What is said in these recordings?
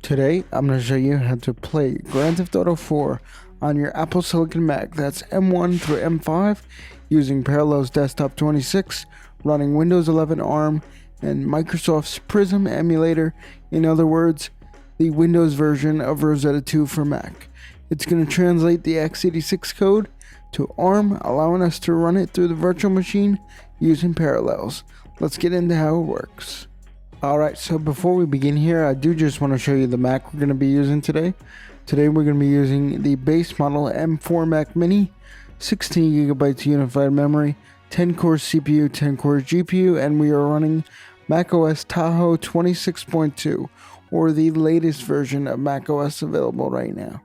Today, I'm going to show you how to play Grand Theft Auto 4 on your Apple Silicon Mac, that's M1 through M5, using Parallels Desktop 26, running Windows 11 ARM, and Microsoft's Prism emulator, in other words, the Windows version of Rosetta 2 for Mac. It's going to translate the x86 code to ARM, allowing us to run it through the virtual machine using Parallels. Let's get into how it works. Alright, so before we begin here, I do just want to show you the Mac we're going to be using today. Today we're going to be using the base model M4 Mac Mini, 16GB unified memory, 10 core CPU, 10 core GPU, and we are running macOS Tahoe 26.2, or the latest version of macOS available right now.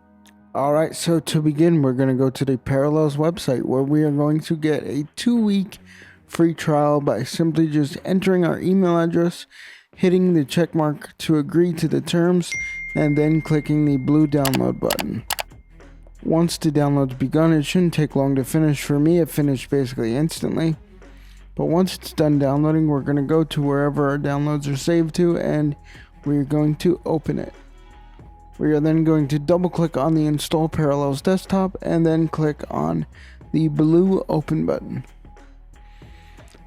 Alright, so to begin, we're going to go to the Parallels website, where we are going to get a 2-week free trial by simply just entering our email address, hitting the check mark to agree to the terms, and then clicking the blue download button. Once the download's begun, it shouldn't take long to finish. For me, it finished basically instantly. But once it's done downloading, we're going to go to wherever our downloads are saved to, and we're going to open it. We are then going to double click on the Install Parallels Desktop, and then click on the blue Open button.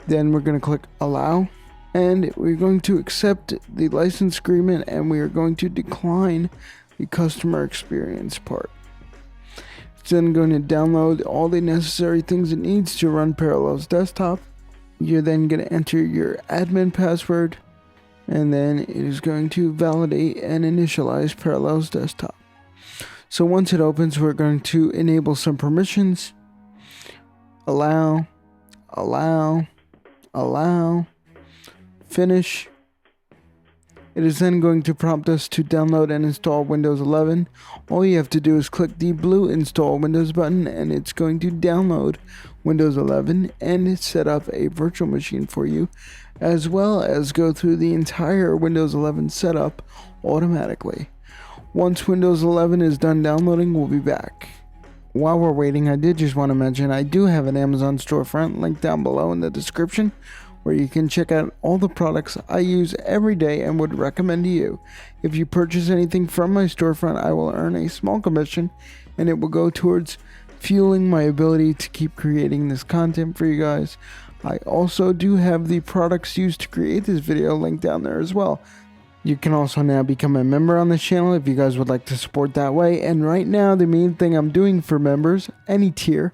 Then we're going to click Allow, and we're going to accept the license agreement, and we are going to decline the customer experience part. It's then going to download all the necessary things it needs to run Parallels Desktop. You're then going to enter your admin password, and then it is going to validate and initialize Parallels Desktop. So once it opens, we're going to enable some permissions. Allow, finish. It is then going to prompt us to download and install Windows 11. All you have to do is click the blue Install Windows button, and it's going to download Windows 11 and set up a virtual machine for you, as well as go through the entire Windows 11 setup automatically. Once Windows 11 is done downloading, we'll be back. While we're waiting, I did just want to mention I do have an Amazon storefront linked down below in the description, where you can check out all the products I use every day and would recommend to you. If you purchase anything from my storefront, I will earn a small commission, and it will go towards fueling my ability to keep creating this content for you guys. I also do have the products used to create this video linked down there as well. You can also now become a member on this channel if you guys would like to support that way. And right now, the main thing I'm doing for members, any tier,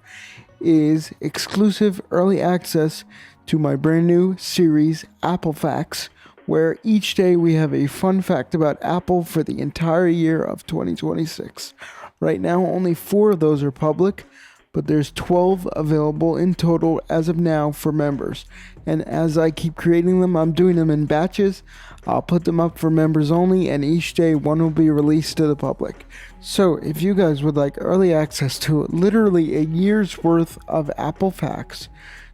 is exclusive early access to my brand new series, Apple Facts, where each day we have a fun fact about Apple for the entire year of 2026. Right now, only 4 of those are public, but there's 12 available in total as of now for members. And as I keep creating them, I'm doing them in batches. I'll put them up for members only, and each day one will be released to the public. So if you guys would like early access to literally a year's worth of Apple Facts,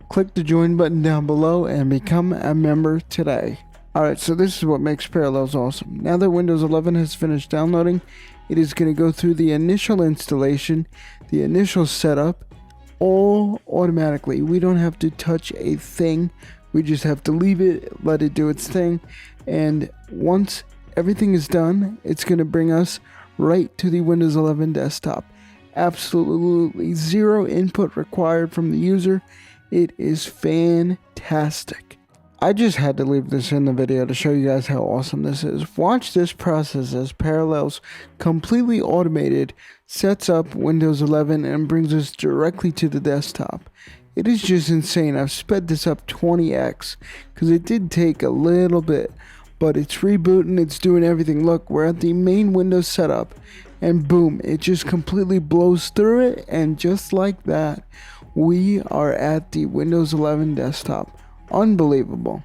click the join button down below and become a member today. Alright, so this is what makes Parallels awesome. Now that Windows 11 has finished downloading, it is going to go through the initial installation, the initial setup, all automatically. We don't have to touch a thing. We just have to leave it, let it do its thing. And once everything is done, it's going to bring us right to the Windows 11 desktop. Absolutely zero input required from the user. It is fantastic. I just had to leave this in the video to show you guys how awesome this is. Watch this process as Parallels, completely automated, sets up Windows 11 and brings us directly to the desktop. It is just insane. I've sped this up 20x because it did take a little bit, but it's rebooting, it's doing everything. Look, we're at the main Windows setup, and boom, it just completely blows through it, and just like that, we are at the Windows 11 desktop. Unbelievable.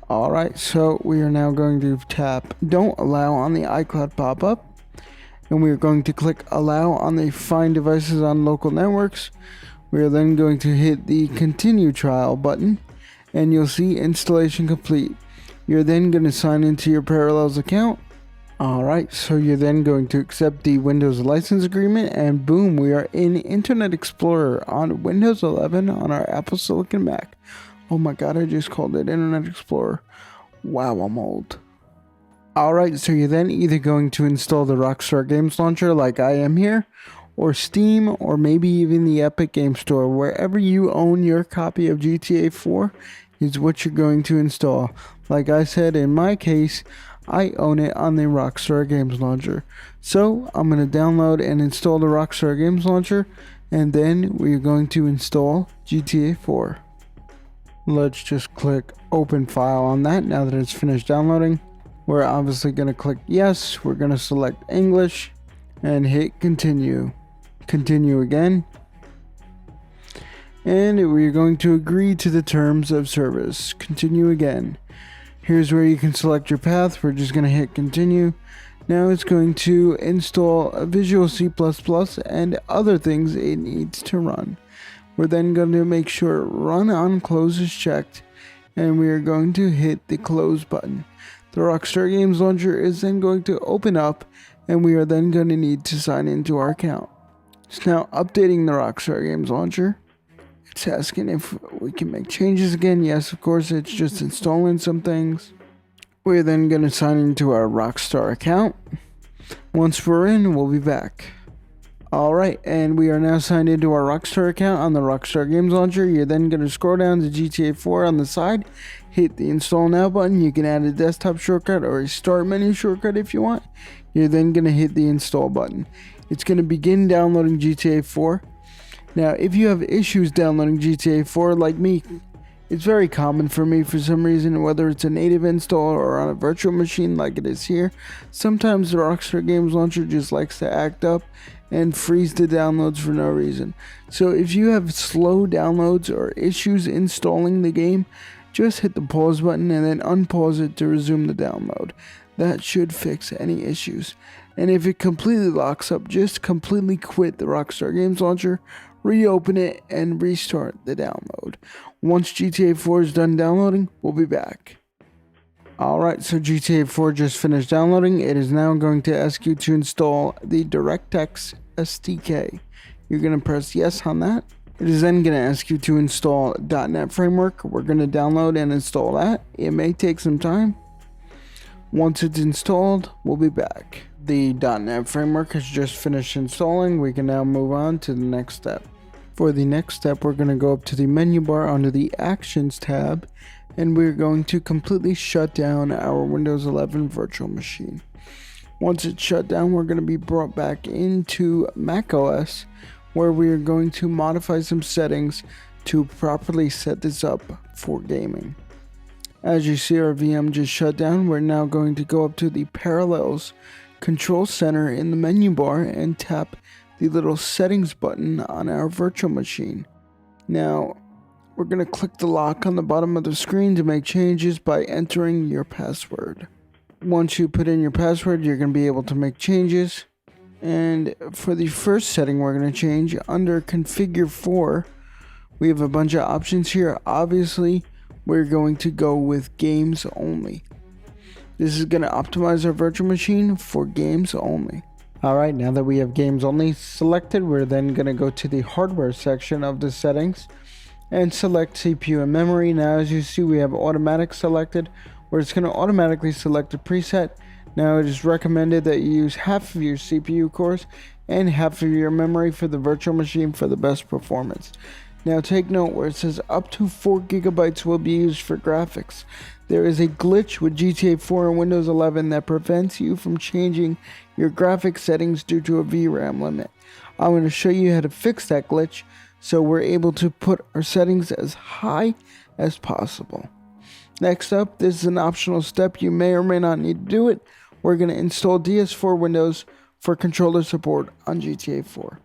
Alright, so we are now going to tap Don't Allow on the iCloud pop-up, and we are going to click Allow on the Find Devices on Local Networks. We are then going to hit the Continue Trial button, and you'll see Installation Complete. You're then going to sign into your Parallels account. Alright, so you're then going to accept the Windows license agreement, and boom, we are in Internet Explorer on Windows 11 on our Apple Silicon Mac. Oh my god, I just called it Internet Explorer. Wow, I'm old. Alright, so you're then either going to install the Rockstar Games Launcher like I am here, or Steam, or maybe even the Epic Game Store. Wherever you own your copy of GTA 4 is what you're going to install. Like I said, in my case, I own it on the Rockstar Games Launcher. So I'm going to download and install the Rockstar Games Launcher, and then we're going to install GTA 4. Let's just click Open File on that now that it's finished downloading. We're obviously going to click Yes. We're going to select English and hit Continue. Continue again. And we're going to agree to the terms of service. Continue again. Here's where you can select your path. We're just going to hit Continue. Now it's going to install Visual C++ and other things it needs to run. We're then going to make sure Run on Close is checked, and we are going to hit the Close button. The Rockstar Games Launcher is then going to open up, and we are then going to need to sign into our account. It's now updating the Rockstar Games Launcher. It's asking if we can make changes again. Yes, of course, it's just installing some things. We're then going to sign into our Rockstar account. Once we're in, we'll be back. Alright, and we are now signed into our Rockstar account on the Rockstar Games Launcher. You're then going to scroll down to GTA 4 on the side, hit the Install Now button. You can add a desktop shortcut or a Start menu shortcut if you want. You're then going to hit the Install button. It's going to begin downloading GTA 4. Now, if you have issues downloading GTA 4 like me, it's very common for me for some reason, whether it's a native install or on a virtual machine like it is here. Sometimes the Rockstar Games Launcher just likes to act up and freeze the downloads for no reason. So if you have slow downloads or issues installing the game, just hit the pause button and then unpause it to resume the download. That should fix any issues. And if it completely locks up, just completely quit the Rockstar Games Launcher, reopen it, and restart the download. Once GTA 4 is done downloading, we'll be back. Alright, so GTA 4 just finished downloading. It is now going to ask you to install the DirectX SDK. You're going to press yes on that. It is then going to ask you to install .NET Framework. We're going to download and install that. It may take some time. Once it's installed, we'll be back. The .NET Framework has just finished installing. We can now move on to the next step. For the next step, we're going to go up to the menu bar under the Actions tab, and we're going to completely shut down our Windows 11 virtual machine. Once it's shut down, we're going to be brought back into macOS, where we are going to modify some settings to properly set this up for gaming. As you see, our VM just shut down. We're now going to go up to the Parallels Control Center in the menu bar and tap the little settings button on our virtual machine. Now, we're going to click the lock on the bottom of the screen to make changes by entering your password. Once you put in your password, you're going to be able to make changes. And for the first setting we're going to change, under Configure 4, we have a bunch of options here. Obviously, we're going to go with games only. This is going to optimize our virtual machine for games only. Alright, now that we have games only selected, we're then going to go to the hardware section of the settings and select CPU and memory. Now as you see, we have automatic selected, where it's going to automatically select a preset. Now it is recommended that you use half of your CPU cores and half of your memory for the virtual machine for the best performance. Now take note where it says up to 4 GB will be used for graphics. There is a glitch with GTA 4 and Windows 11 that prevents you from changing your graphics settings due to a VRAM limit. I'm going to show you how to fix that glitch so we're able to put our settings as high as possible. Next up, this is an optional step. You may or may not need to do it. We're going to install DS4 Windows for controller support on GTA 4.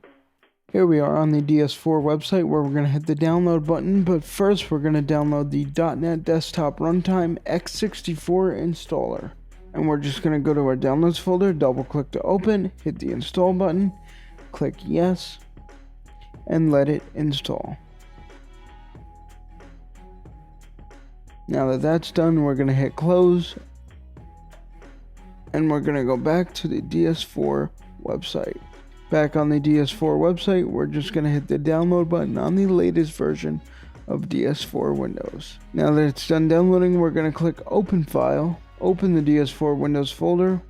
Here we are on the DS4 website where we're going to hit the download button, but first we're going to download the .NET Desktop Runtime x64 installer. And we're just going to go to our downloads folder, double click to open, hit the install button, click yes, and let it install. Now that that's done, we're going to hit close, and we're going to go back to the DS4 website. Back on the DS4 website, we're just going to hit the download button on the latest version of DS4 Windows. Now that it's done downloading, we're going to click Open File, open the DS4 Windows folder,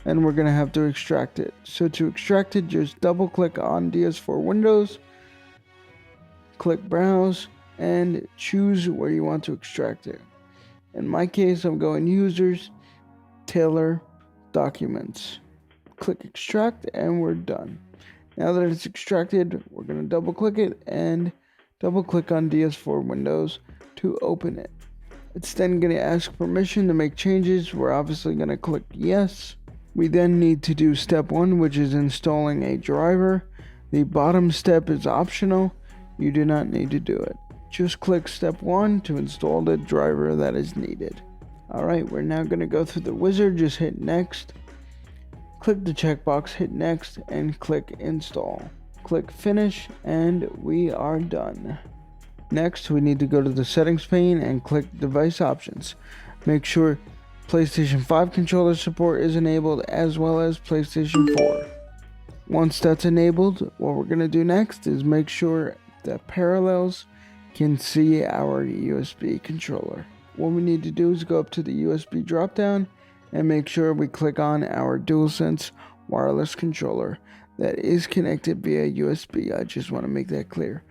and we're going to have to extract it. So to extract it, just double click on DS4 Windows, click Browse, and choose where you want to extract it. In my case, I'm going Users, Tailor, Documents. Click Extract, and we're done. Now that it's extracted, we're going to double click it and double click on DS4 Windows to open it. It's then going to ask permission to make changes. We're obviously going to click yes. We then need to do step 1, which is installing a driver. The bottom step is optional. You do not need to do it. Just click step 1 to install the driver that is needed. Alright, we're now going to go through the wizard. Just hit next. Click the checkbox, hit next, and click install. Click finish, and we are done. Next, we need to go to the settings pane and click device options. Make sure PlayStation 5 controller support is enabled, as well as PlayStation 4. Once that's enabled, what we're going to do next is make sure that Parallels can see our USB controller. What we need to do is go up to the USB dropdown and make sure we click on our DualSense wireless controller that is connected via USB. I just want to make that clear.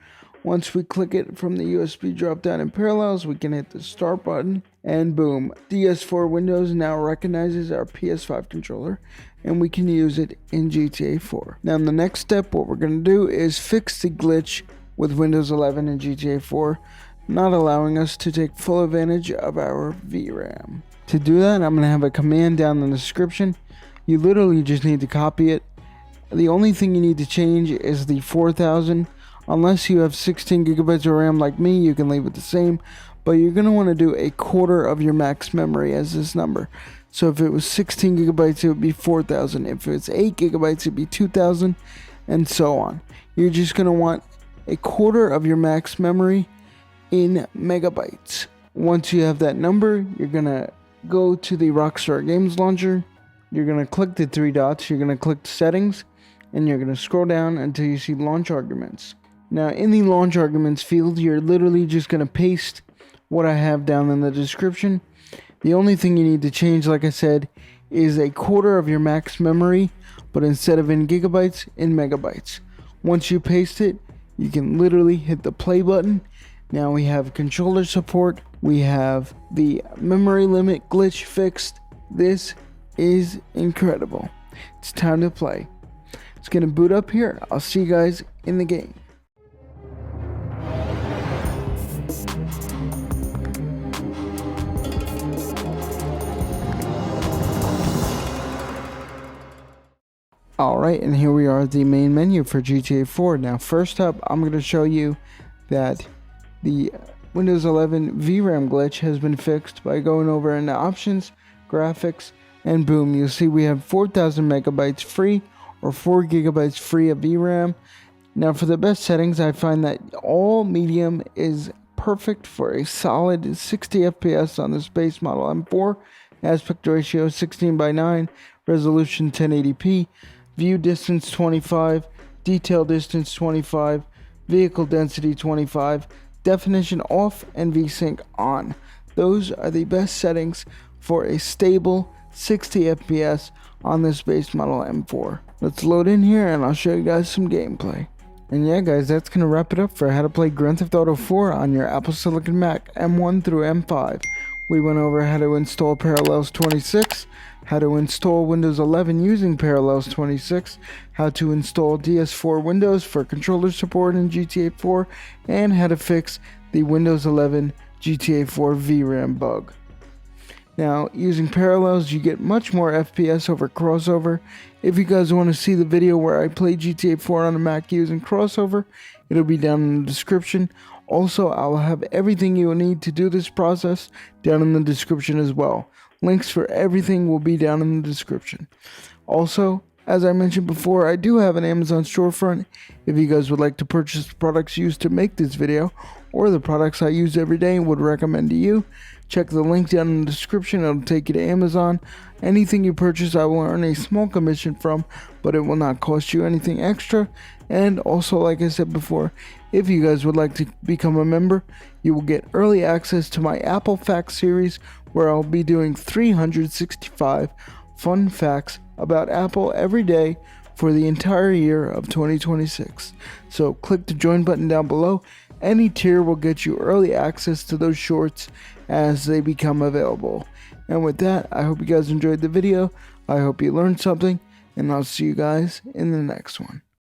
Once we click it from the USB dropdown in Parallels, we can hit the start button, and boom, DS4 Windows now recognizes our PS5 controller, and we can use it in GTA 4. Now in the next step, what we're going to do is fix the glitch with Windows 11 and GTA 4, not allowing us to take full advantage of our VRAM. To do that, I'm going to have a command down in the description. You literally just need to copy it. The only thing you need to change is the 4000. Unless you have 16 gigabytes of RAM like me, you can leave it the same. But you're going to want to do a quarter of your max memory as this number. So if it was 16 gigabytes, it would be 4000. If it's 8 gigabytes, it would be 2000, and so on. You're just going to want a quarter of your max memory in megabytes. Once you have that number, you're going to go to the Rockstar Games launcher. You're going to click the 3 dots. You're going to click Settings, and you're going to scroll down until you see Launch Arguments. Now, in the Launch Arguments field, you're literally just going to paste what I have down in the description. The only thing you need to change, like I said, is a quarter of your max memory, but instead of in gigabytes, in megabytes. Once you paste it, you can literally hit the play button. Now we have controller support. We have the memory limit glitch fixed. This is incredible. It's time to play. It's going to boot up here. I'll see you guys in the game. Alright, and here we are at the main menu for GTA 4. Now first up, I'm going to show you that the Windows 11 VRAM glitch has been fixed by going over into Options, Graphics, and boom, you'll see we have 4000 megabytes free or 4 gigabytes free of VRAM. Now for the best settings, I find that all medium is perfect for a solid 60 FPS on this base model M4, aspect ratio 16:9, resolution 1080p, view distance 25, detail distance 25, vehicle density 25, definition off, and VSync on. Those are the best settings for a stable 60 FPS on this base model M4. Let's load in here and I'll show you guys some gameplay. And yeah guys, that's going to wrap it up for how to play Grand Theft Auto 4 on your Apple Silicon Mac M1 through M5. We went over how to install Parallels 26, how to install Windows 11 using Parallels 26, how to install DS4 Windows for controller support in GTA 4, and how to fix the Windows 11 GTA 4 VRAM bug. Now, using Parallels, you get much more FPS over Crossover. If you guys want to see the video where I play GTA 4 on a Mac using Crossover, it'll be down in the description. Also, I'll have everything you will need to do this process down in the description as well. Links for everything will be down in the description. Also, as I mentioned before, I do have an Amazon storefront. If you guys would like to purchase the products used to make this video, or the products I use every day and would recommend to you, Check the link down in the description, it'll take you to Amazon. Anything you purchase, I will earn a small commission from, but it will not cost you anything extra. And also, like I said before, if you guys would like to become a member, you will get early access to my Apple Facts series, where I'll be doing 365 fun facts about Apple every day for the entire year of 2026. So click the join button down below. Any tier will get you early access to those shorts as they become available. And with that, I hope you guys enjoyed the video. I hope you learned something, and I'll see you guys in the next one.